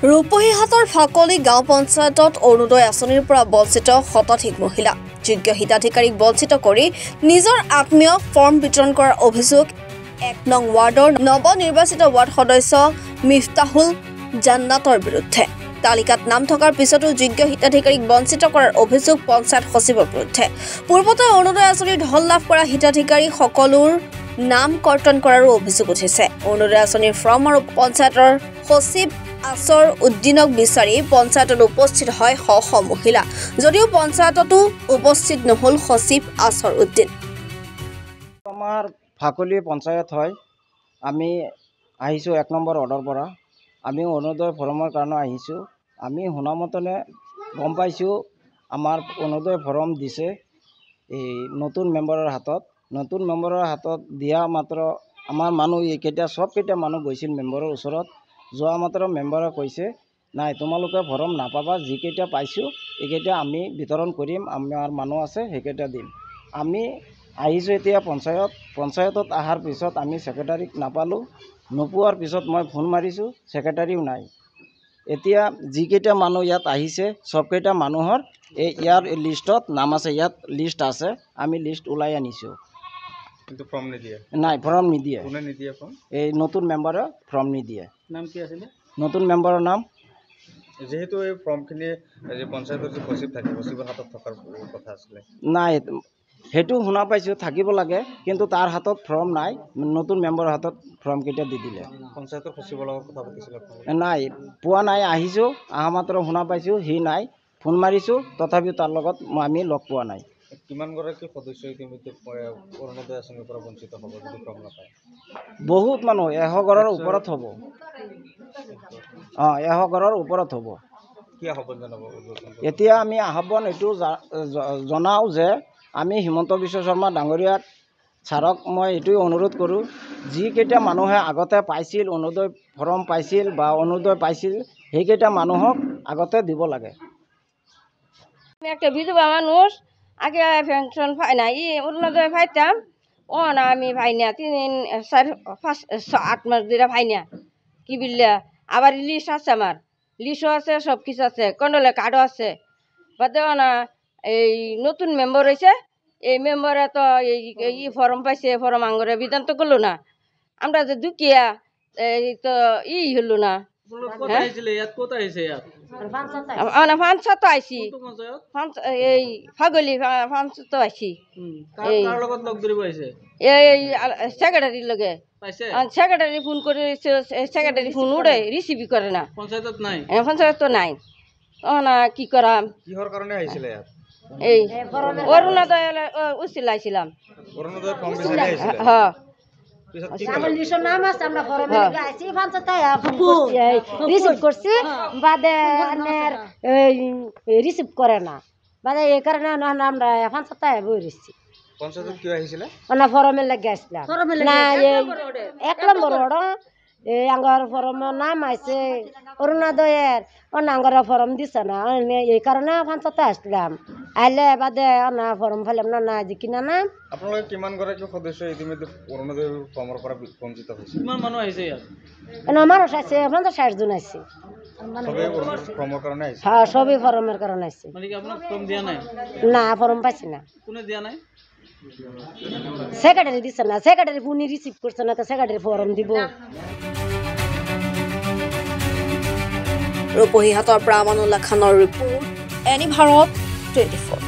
ৰূপহীহাটৰ ফাকলি গাঁও পঞ্চায়তত অৰুণোদয় আঁচনিৰ পৰা বঞ্চিত শতাধিক মহিলা যোগ্য হিতাধিকাৰীক বঞ্চিত কৰি নিজৰ আত্মীয়ক ফৰ্ম বিতৰণ কৰাৰ অভিযোগ 1 নং ৱাৰ্ডৰ নৱনিৰ্বাচিত ৱাৰ্ড সদস্য মিফতাহুল জান্নাতৰ বিৰুদ্ধে। তালিকাত নাম থকাৰ পিছতো যোগ্য হিতাধিকাৰীক বঞ্চিত কৰাৰ অভিযোগ পঞ্চায়ত সচিবৰ বিৰুদ্ধে। পূৰ্বতে অৰুণোদয় আঁচনিৰ ধন লাভ কৰা হিতাধিকাৰী সকলোৰ নাম কৰ্তন কৰাৰো অভিযোগ উঠিছে। অৰুণোদয় আঁচনিৰ ফৰ্ম আৰু পঞ্চায়তৰ সচিব আসৰ উদ্দিনক বিচাৰি পঞ্চায়তত উপস্থিত হয় শ শ মহিলা, যদিও পঞ্চায়ততো উপস্থিত নহল সচিব আসৰ উদ্দিন। আমাৰ ফাকলি পঞ্চায়ত হয়, আমি আহিছোঁ 1 নম্বৰ ৱাৰ্ডৰ পৰা। আমি অৰুণোদয় ফৰ্মৰ কাৰণে আহিছোঁ। আমি শুনামতনে গম পাইছোঁ আমাৰ অৰুণোদয় ফৰ্ম দিছে এই নতুন মেম্বাৰৰ হাতত। নতুন মেম্বাৰৰ হাতত দিয়া মাত্ৰ আমাৰ মানুহ এইকেইটা সবকেইটা মানুহ গৈছিল মেম্বাৰৰ ওচৰত। যোৱা মাত্ৰ মেম্বাৰে কৈছে নাই তোমালোকে ফৰ্ম নাপাবা, যিকেইটা পাইছোঁ এইকেইটা আমি বিতৰণ কৰিম, আমাৰ মানুহ আছে সেইকেইটা দিম। আমি আহিছোঁ এতিয়া পঞ্চায়তত অহাৰ পিছত আমি ছেক্ৰেটাৰীক নাপালোঁ। নোপোৱাৰ পিছত মই ফোন মাৰিছোঁ, ছেক্ৰেটাৰীও নাই। এতিয়া যিকেইটা মানুহ ইয়াত আহিছে সবকেইটা মানুহৰ ইয়াৰ লিষ্টত নাম আছে, ইয়াত লিষ্ট আছে, আমি লিষ্ট ওলাই আনিছোঁ। কিন্তু ফৰ্ম নিদিয়ে। নাই ফৰ্ম নিদিয়ে। কোনে নিদিয়ে ফৰ্ম? এই নতুন মেম্বাৰে ফৰ্ম নিদিয়ে। নাম কি আছিলে নতুন মেম্বাৰৰ নাম? যেহেতু এই ফৰ্মখিনি যে পঞ্চায়তৰ যে সচিব থাকে, সচিবৰ হাতত থকাৰ কথা আছিলে। নাই সেইটো শুনা পাইছোঁ থাকিব লাগে, কিন্তু তাৰ হাতত ফৰ্ম নাই। নতুন মেম্বাৰৰ হাতত ফৰ্মকেইটা দি দিলে। পঞ্চায়তৰ সচিবৰ লগত কথা পাতিছিলে? নাই পোৱা নাই, আহিছোঁ অহা মাত্ৰ শুনা পাইছোঁ সি নাই। ফোন মাৰিছোঁ তথাপিও তাৰ লগত আমি লগ পোৱা নাই। কিমানগৰাকী সদস্য ইতিমধ্যে অৰুণোদয় আঁচনিৰ পৰা বঞ্চিত হ'ব যদি ফৰ্ম নাপায়? বহুত মানুহ 100 ঘৰৰ ওপৰত হ'ব। 100 ঘৰৰ ওপৰত হ'ব। কি আহ্বান জনাব? এতিয়া আমি আহ্বান এইটো জনাওঁ যে আমি হিমন্ত বিশ্ব শৰ্মা ডাঙৰীয়াক ছাৰক মই এইটোৱে অনুৰোধ কৰোঁ, যিকেইটা মানুহে আগতে পাইছিল অৰুণোদয় ফৰ্ম পাইছিল বা অৰুণোদয় পাইছিল সেইকেইটা মানুহক আগতে দিব লাগে। আমি একটা বিধবা মানুষ, আগে পেনশন পাই না, অরুণোদয় পাইতাম, ও না আমি পাই না, 3, 4, 5, 8 মাস ধরে পাই না। কি বললে আবার লিস্ট আছে, আমার লিস্টও আছে, সব কিছু আছে, কন্ডলে কার্ডও আছে। বাদে না এই নতুন মেম্বার হয়েছে, এই মেম্বারে তো এই ফর্ম পাইছে, ফর্ম আঙ্গরে বিধান তো করলো না। আমরা যে দুকিয়া এই তো হলো না। পঞ্চায়েত আইছি, এই ফাগলি পঞ্চায়েত আইছি, এই সেক্রেটারির লগে। সেক্রেটারি ফোন করে, সেক্রেটারি ফোন উড়ে রিসিভ করে না। পঞ্চায়েত তো নাই। না কি করাম? কিহৰ কাৰণে আহিছিলে ইয়াত? এই অৰুণোদয় উচিল আইছিলাম। অৰুণোদয় ফৰ্ম বিচাৰি আহিছিলে? হ্যাঁ। রিসিভ করে না, বাদে এই কারণে আমরা পঞ্চায়েত বইছি। পঞ্চায়েতত কিয় আহিছিলে? ফরমের লাগে আসলাম না, 1 নম্বর ওয়ার্ড এই আঙ্গার ফরমের নাম আছে অরুণোদয়ের, আঙ্গার ফরম দিছে না, এই কারণে পঞ্চায়েত আসলাম। আইলে বাদে না ফরম ফেলাম না, না যে কিনা না। আপোনালোকে কিমানগৰাকী সদস্য ইতিমধ্যে অৰুণোদয় ফৰ্মৰ পৰা বঞ্চিত হৈছে? কিমান মানুহ আহিছে ইয়াত? মানুষ আছে 50-60 জন আছে। সবেই ফৰ্মৰ কাৰণে আহিছে? হ্যাঁ, সবই ফৰমেৰ কাৰণে আছে। মানে কি আপোনাক ফৰ্ম দিয়া নাই? না, ফরম পাইছি না। কোনে দিয়া নাই? সেক্রেটারি দিছে না, সেক্রেটারি ফোন রিসিভ করছে না, তো সেক্রেটারি ফর্ম দিব। ৰূপহীহাটৰ পৰা আমানুল্লাহ খানৰ ৰিপৰ্ট, এনি ভাৰত 24।